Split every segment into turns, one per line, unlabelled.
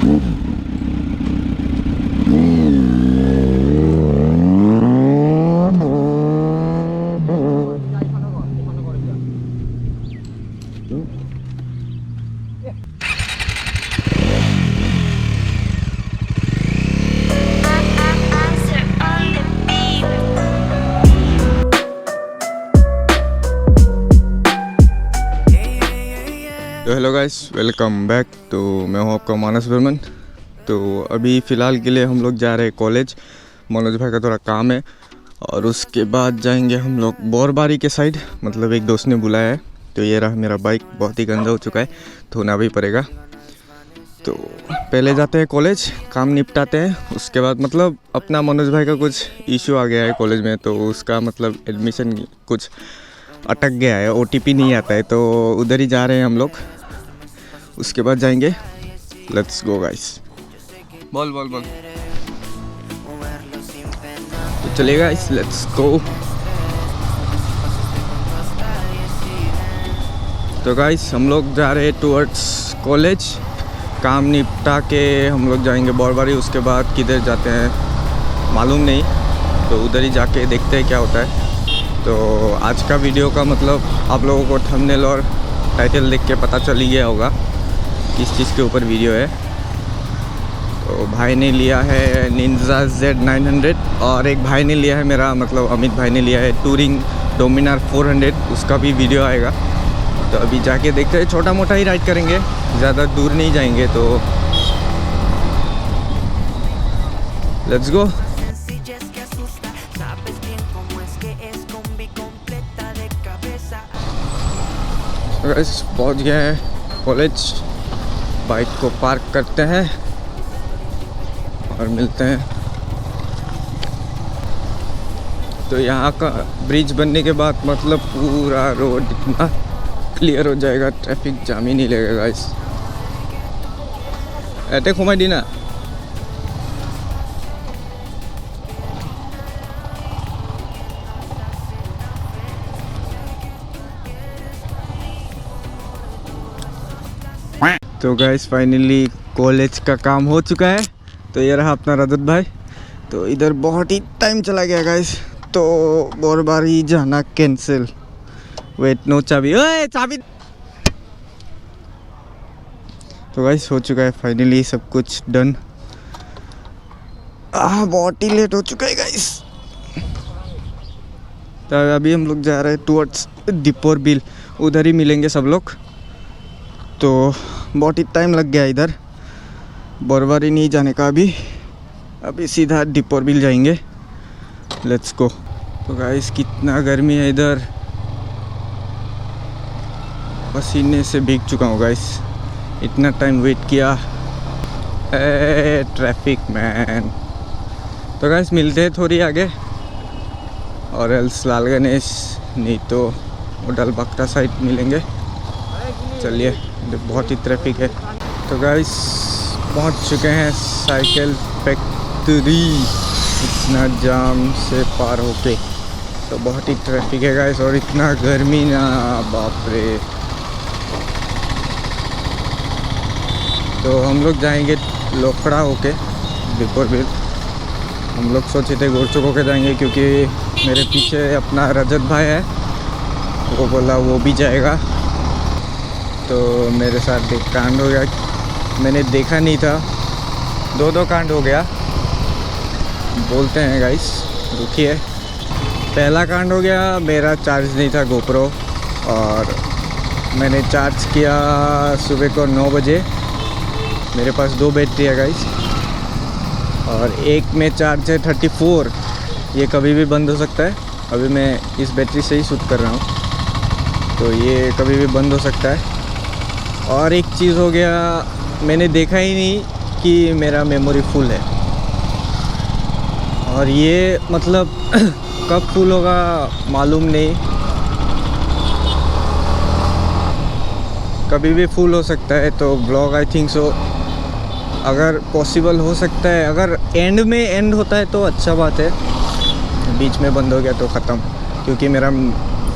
तो hello guys, welcome back. तो मैं हूँ आपका मानस वर्मन। तो अभी फ़िलहाल के लिए हम लोग जा रहे हैं कॉलेज। मनोज भाई का थोड़ा काम है और उसके बाद जाएंगे हम लोग बोरबारी के साइड। मतलब एक दोस्त ने बुलाया है। तो ये रहा मेरा बाइक, बहुत ही गंदा हो चुका है, धोना भी पड़ेगा। तो पहले जाते हैं कॉलेज, काम निपटाते हैं। उसके बाद मतलब अपना मनोज भाई का कुछ इशू आ गया है कॉलेज में, तो उसका मतलब एडमिशन कुछ अटक गया है, OTP नहीं आता है, तो उधर ही जा रहे हैं हम लोग। उसके बाद जाएंगे। Let's go guys. बोल बोल बोल। तो चलिए गाइस, लेट्स गो। तो गाइस हम लोग जा रहे हैं टुवर्ड्स कॉलेज। काम निपटा के हम लोग जाएंगे बोरबारी। उसके बाद किधर जाते हैं मालूम नहीं, तो उधर ही जाके देखते हैं क्या होता है। तो आज का वीडियो का मतलब आप लोगों को थंबनेल और टाइटल देख के पता चल ही गया होगा किस चीज़ के ऊपर वीडियो है। तो भाई ने लिया है निंजा Z900 और एक भाई ने लिया है मेरा मतलब अमित भाई ने लिया है टूरिंग डोमिनार 400। उसका भी वीडियो आएगा। तो अभी जाके देखते हैं, छोटा मोटा ही राइड करेंगे, ज़्यादा दूर नहीं जाएंगे। तो लेट्स गो। पहुंच गए हैं कॉलेज। बाइक को पार्क करते हैं और मिलते हैं। तो यहाँ का ब्रिज बनने के बाद मतलब पूरा रोड इतना क्लियर हो जाएगा, ट्रैफिक जाम ही नहीं लगेगा। इस ऐटे घुमा दी ना। तो गाइस फाइनली कॉलेज का काम हो चुका है। तो ये रहा अपना रजत भाई। तो इधर बहुत ही टाइम चला गया गाइस, तो बोरबारी जाना कैंसिल। वेट, नो चाबी, ओए चाबी। तो गाइस हो चुका है फाइनली सब कुछ डन। बहुत ही लेट हो चुका है गाइस। तो अभी हम लोग जा रहे हैं टुवर्ड्स दीपोर बिल, उधर ही मिलेंगे सब लोग। तो बहुत ही टाइम लग गया इधर, बोरबारी नहीं जाने का। अभी सीधा दीपोर बिल जाएंगे। Let's go. तो गाइस कितना गर्मी है इधर, पसीने से भीग चुका हूँ गाइस, इतना टाइम वेट किया। Traffic man. तो गाइस मिलते हैं थोड़ी आगे, और एल्स लाल गणेश, नहीं तो उडल बक्टा साइड मिलेंगे। चलिए, बहुत ही ट्रैफिक है। तो गाइस पहुंच चुके हैं साइकिल फैक्ट्री, इतना जाम से पार होके। तो बहुत ही ट्रैफिक है गाइस, और इतना गर्मी ना, बाप रे। तो हम लोग जाएंगे लोखड़ा होके दीपोर बिल। हम लोग सोचे थे गोरचुक होके जाएंगे, क्योंकि मेरे पीछे अपना रजत भाई है, वो बोला वो भी जाएगा। तो मेरे साथ एक कांड हो गया, मैंने देखा नहीं था। दो कांड हो गया बोलते हैं गाइस, रुकिए। पहला कांड हो गया, मेरा चार्ज नहीं था गोप्रो, और मैंने चार्ज किया सुबह को 9 बजे। मेरे पास 2 बैटरी है गाइस, और एक में चार्ज है 34। ये कभी भी बंद हो सकता है। अभी मैं इस बैटरी से ही शूट कर रहा हूँ, तो ये कभी भी बंद हो सकता है। और एक चीज़ हो गया, मैंने देखा ही नहीं कि मेरा मेमोरी फुल है। और ये मतलब कब फुल होगा मालूम नहीं, कभी भी फुल हो सकता है। तो ब्लॉग आई थिंक सो अगर पॉसिबल हो सकता है, अगर एंड में एंड होता है तो अच्छा बात है, बीच में बंद हो गया तो ख़त्म। क्योंकि मेरा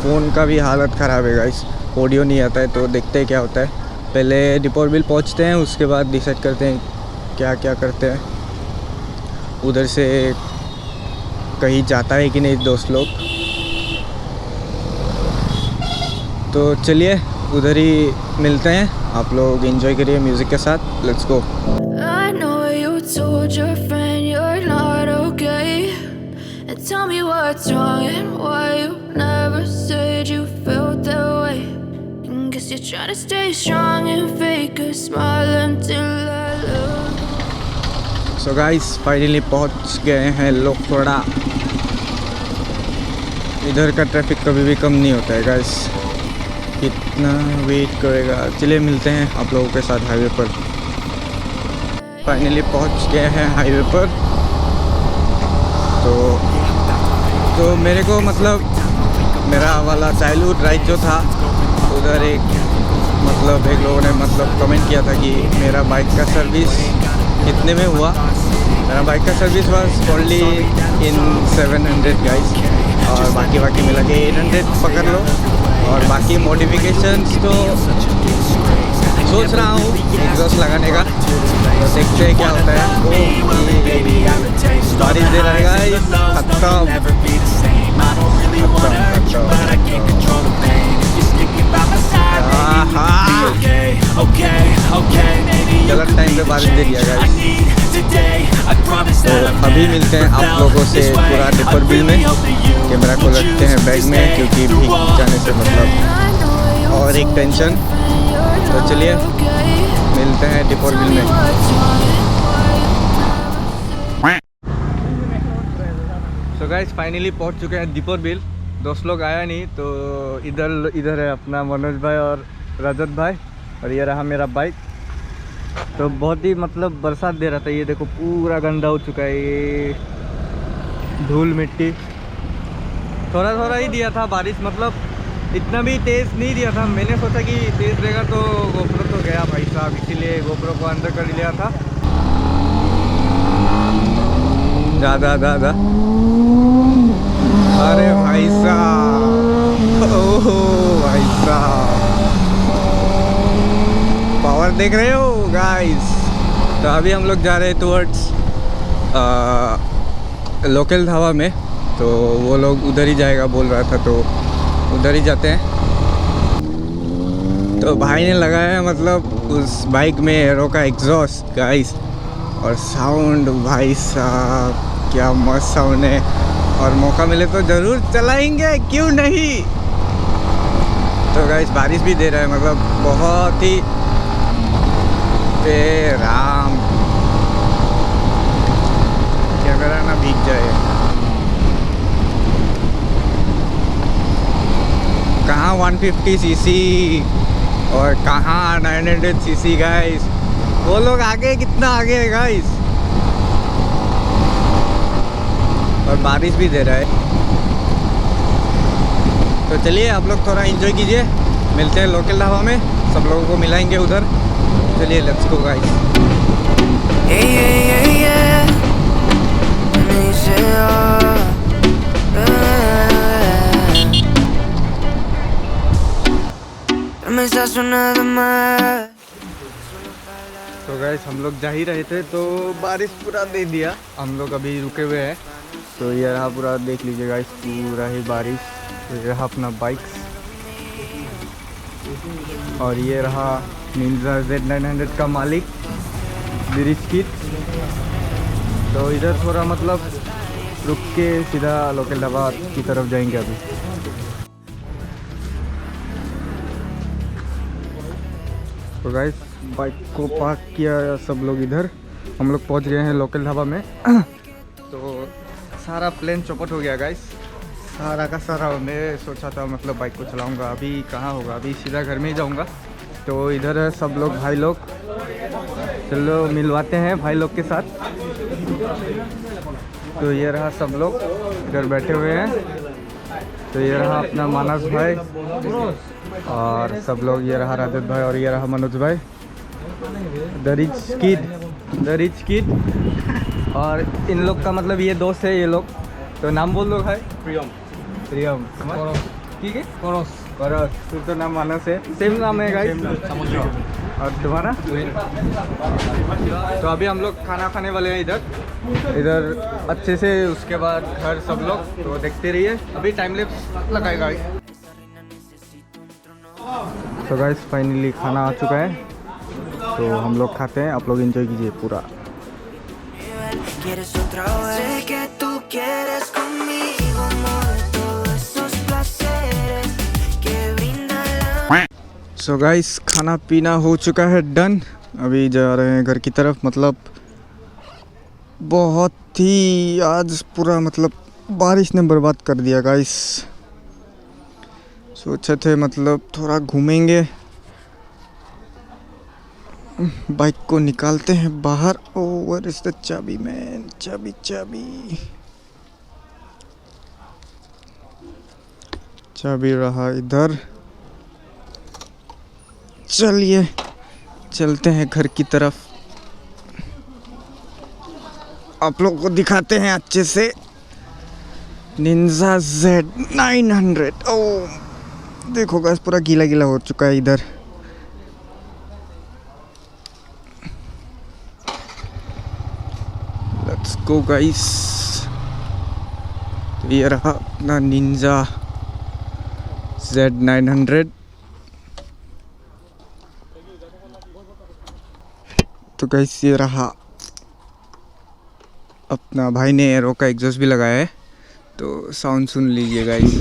फ़ोन का भी हालत ख़राब है गाइस, ऑडियो नहीं आता है। तो देखते हैं क्या होता है। पहले दीपोर बिल पहुंचते हैं, उसके बाद डिसाइड करते हैं क्या क्या करते हैं, उधर से कहीं जाता है कि नहीं दोस्त लोग। तो चलिए उधर ही मिलते हैं, आप लोग एंजॉय करिए म्यूज़िक के साथ। Let's go.
I know you told your friend you're not okay, and tell me what's wrong and why you never said you felt that way. And guess you're trying to stay strong and fake a smile until I love.
So guys finally पहुंच गए हैं लोखड़ा। इधर का traffic कभी भी कम नहीं होता है गाइस, कितना वेट करेगा। चलिए मिलते हैं आप लोगों के साथ हाईवे पर। फाइनली पहुंच गए हैं हाईवे पर। तो मेरे को मतलब मेरा वाला चाइल्डहुड राइड जो था, उधर एक लोगों ने कमेंट किया था कि मेरा बाइक का सर्विस कितने में हुआ। मेरा बाइक का service was only in 700 guys, और बाकी मिला के 800 पकड़ लो। और बाकी मॉडिफिकेशंस तो सोच रहा हूँ एग्जॉस्ट लगाने का, तो देखते हैं क्या होता है। बारिश दे रहेगा गलत टाइम पे बारिश दे दिया गाइस। तो अभी मिलते हैं आप लोगों से पूरा दीपर बिल में। कैमरा को रखते हैं बैग में, क्योंकि भीग जाने से और एक टेंशन। तो चलिए मिलते हैं दीपर बिल में। सो गाइस फाइनली पहुंच चुके हैं दीपर बिल। दोस्त लोग आया नहीं, तो इधर है अपना मनोज भाई और रजत भाई, और ये रहा मेरा बाइक। तो बहुत ही बरसात दे रहा था, ये देखो पूरा गंदा हो चुका है, ये धूल मिट्टी। थोड़ा ही दिया था बारिश, इतना भी तेज़ नहीं दिया था। मैंने सोचा कि तेज़ देगा तो गोप्रो तो गया भाई साहब, इसीलिए गोप्रो को अंदर कर लिया था। ज़्यादा अरे भाई साहब, ओह भाई साहब, पावर देख रहे हो गाइस। तो अभी हम लोग जा रहे हैं टुवर्ड्स लोकल ढाबा में। तो वो लोग उधर ही जाएगा बोल रहा था, तो उधर ही जाते हैं। तो भाई ने लगाया उस बाइक में एरो का एग्जॉस्ट गाइस, और साउंड भाई साहब क्या मस्त साउंड है। और मौका मिले तो ज़रूर चलाएंगे, क्यों नहीं। तो गाइस बारिश भी दे रहा है, बहुत ही राम, कैमरा ना भीग जाए। कहाँ 150 सीसी और कहाँ 900 सीसी गाइस। वो लोग आगे, कितना आगे है गाइस। और बारिश भी दे रहा है। तो चलिए आप लोग थोड़ा एंजॉय कीजिए, मिलते हैं लोकल ढाबा में, सब लोगों को मिलाएंगे उधर। चलिए लेट्स गो गाइस। तो गाइस हम लोग जा ही रहे थे, तो बारिश पूरा दे दिया। हम लोग अभी रुके हुए हैं। तो ये रहा पूरा, देख लीजिए गाइस, पूरा ही बारिश। तो ये रहा अपना बाइक, और ये रहा निंजा Z900 का मालिक बिरिस्किट। तो इधर थोड़ा रुक के सीधा लोकल ढाबा की तरफ जाएंगे अभी। तो गाइस बाइक को पार्क किया सब लोग इधर। हम लोग पहुंच गए हैं लोकल ढाबा में। तो सारा प्लान चौपट हो गया गाइस, सारा का सारा। मैं सोचा था बाइक को चलाऊंगा, अभी कहाँ होगा, अभी सीधा घर में ही जाऊंगा। तो इधर है सब लोग, भाई लोग। चलो मिलवाते हैं भाई लोग के साथ। तो ये रहा सब लोग इधर बैठे हुए हैं। तो ये रहा अपना मानस भाई और सब लोग, ये रहा रजत भाई और ये रहा मनोज भाई। The rich kid. और इन लोग का ये दोस्त है ये लोग। तो नाम बोल दो भाई। प्रियम ठीक है। करस तो नाम मानस है, सेम नाम है गाइस। और दोबारा। तो अभी हम लोग खाना खाने वाले हैं इधर अच्छे से, उसके बाद घर सब लोग। तो देखते रहिए, अभी टाइम लैप्स लगाएगा। तो गाइस फाइनली खाना आ चुका है, तो हम लोग खाते हैं, आप लोग एंजॉय कीजिए पूरा। सो गाइस खाना पीना हो चुका है डन, अभी जा रहे हैं घर की तरफ। मतलब बहुत ही आज पूरा मतलब बारिश ने बर्बाद कर दिया गाइस। सोचे थे मतलब थोड़ा घूमेंगे, बाइक को निकालते हैं बाहर। ओवर इज द चाबी मैन, चाबी चाबी रहा इधर। चलिए चलते हैं घर की तरफ, आप लोग को दिखाते हैं अच्छे से निंजा Z900। ओ देखो गाइस पूरा गीला गीला हो चुका है इधर। Let's go guys. तो ये रहा अपना निंजा Z900। तो गाइस ये रहा अपना, भाई ने एरो का एग्जॉस्ट भी लगाया है, तो साउंड सुन लीजिए गाइस।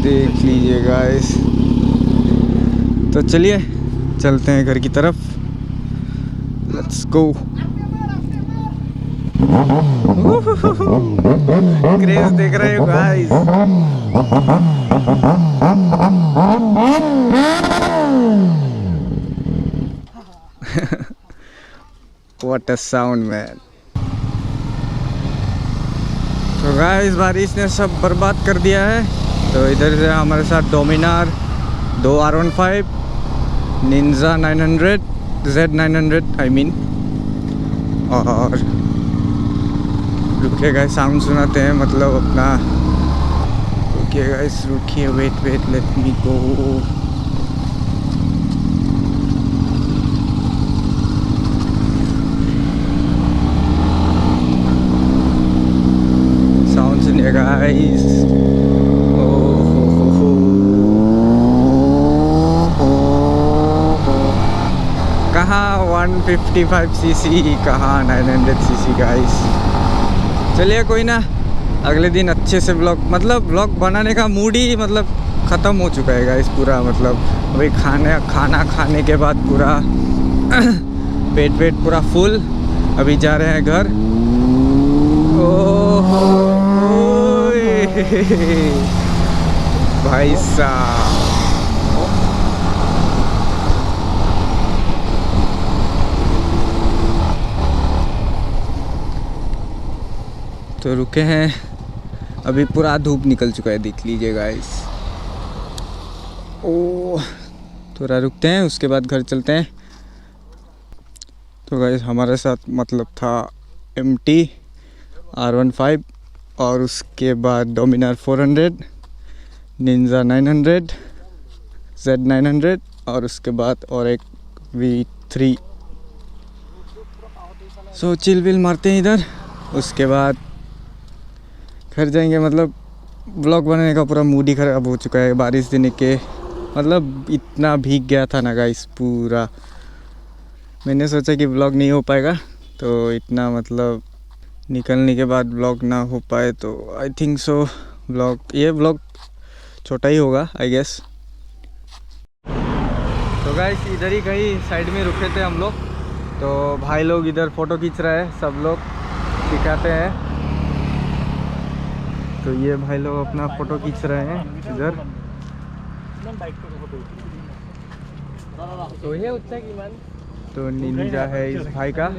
देख लीजिए गाइस। तो चलिए चलते हैं घर की तरफ, लेट्स गो। क्रेज देख रहे हो guys. What a sound man। तो गाइस बारिश ने सब बर्बाद कर दिया है। तो इधर से हमारे साथ Dominar, 2 R15, Ninja 900, Z900 I mean. और रुकिए गाइस साउंड सुनाते हैं, मतलब अपना। रुकिए गाइस रुकिए, वेट लेट मी गो। साउंड सुनिए गाइस। कहाँ 155 सीसी, कहाँ 900 सीसी गाइस। चलिए कोई ना, अगले दिन अच्छे से व्लॉग बनाने का मूड ही मतलब ख़त्म हो चुका है गाइस पूरा। मतलब अभी खाना खाने के बाद पूरा पेट पूरा फुल। अभी जा रहे हैं घर। ओह भाई साहब, तो रुके हैं, अभी पूरा धूप निकल चुका है, देख लीजिए गाइस। ओह थोड़ा रुकते हैं, उसके बाद घर चलते हैं। तो गाइस हमारे साथ मतलब था MT R15, और उसके बाद डोमिनार 400, निंजा 900, Z900, और उसके बाद और एक V3। सो चिल विल मारते हैं इधर, उसके बाद घर जाएंगे। मतलब ब्लॉग बनाने का पूरा मूड ही ख़राब हो चुका है बारिश देने के। मतलब इतना भीग गया था ना गाइस पूरा। मैंने सोचा कि ब्लॉग नहीं हो पाएगा, तो इतना मतलब निकलने के बाद ब्लॉग ना हो पाए, तो आई थिंक सो ये ब्लॉग छोटा ही होगा आई गेस। तो गाइस इधर ही कहीं साइड में रुके थे हम लोग, तो भाई लोग इधर फ़ोटो खींच रहे हैं, सब लोग दिखाते हैं। तो ये भाई लोग अपना फ़ोटो खींच रहे हैं इधर। तो निंजा है इस भाई का,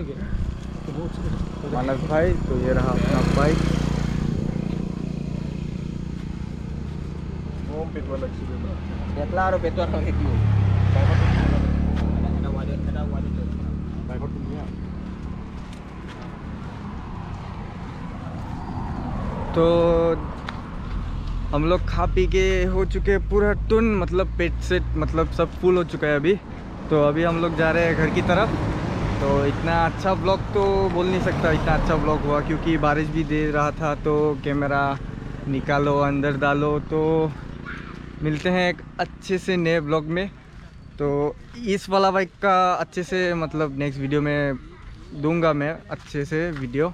मानस भाई। तो ये रहा अपना बाइक। तो हम लोग खा पी के हो चुके हैं पूरा टुन, मतलब पेट से मतलब सब फुल हो चुका है अभी। तो अभी हम लोग जा रहे हैं घर की तरफ। तो इतना अच्छा ब्लॉग तो बोल नहीं सकता इतना अच्छा ब्लॉग हुआ, क्योंकि बारिश भी दे रहा था तो कैमरा निकालो अंदर डालो। तो मिलते हैं एक अच्छे से नए ब्लॉग में। तो इस वाला बाइक का अच्छे से मतलब नेक्स्ट वीडियो में दूंगा मैं अच्छे से वीडियो।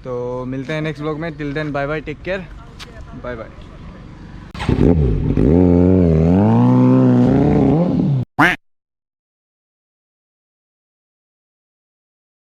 तो मिलते हैं नेक्स्ट ब्लॉग में। Till then bye bye, take care, bye bye.